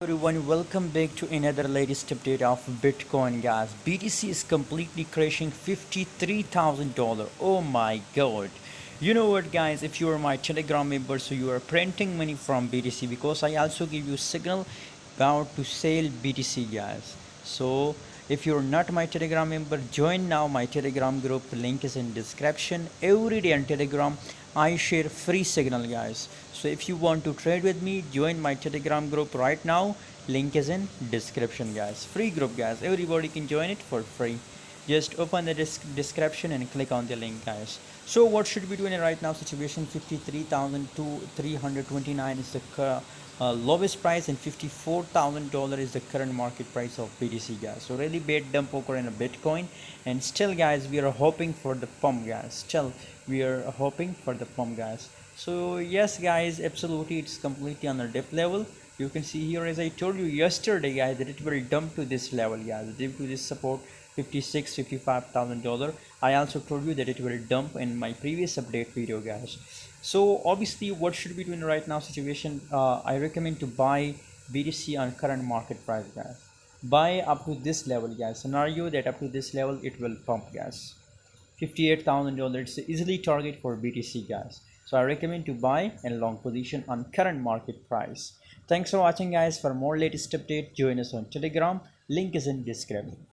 Everyone, welcome back to another latest update of Bitcoin, guys. BTC is completely crashing $53,000. Oh my god. You know what, guys? If you are my Telegram member, so you are printing money from BTC because I also give you signal about to sell BTC, guys. So if you're not my Telegram member, join now my Telegram group. Link is in description. Every day on Telegram I share free signal, guys. So if you want to trade with me, join my Telegram group right now. Link is in description, guys. Free group, guys. Everybody can join it for free. Just open the description and click on the link, guys. So what should we do in right now situation? 53,329 is the lowest price, and $54,000 is the current market price of BTC, guys. So really bad dump occur in a Bitcoin, and still, guys, we are hoping for the pump, guys. Still we are hoping for the pump, guys. So yes, guys, absolutely, it's completely on the dip level. You can see here, as I told you yesterday, guys, that it will dump to this level, guys, due to this support 56 $55,000. I also told you that it will dump in my previous update video, guys. So obviously, what should we do in right now situation? I recommend to buy BTC on current market price, guys. Buy up to this level, guys. Scenario that up to this level it will pump, guys. $58,000, it's easily target for BTC, guys. So I recommend to buy and long position on current market price. Thanks for watching, guys. For more latest update, join us on Telegram. Link is in description.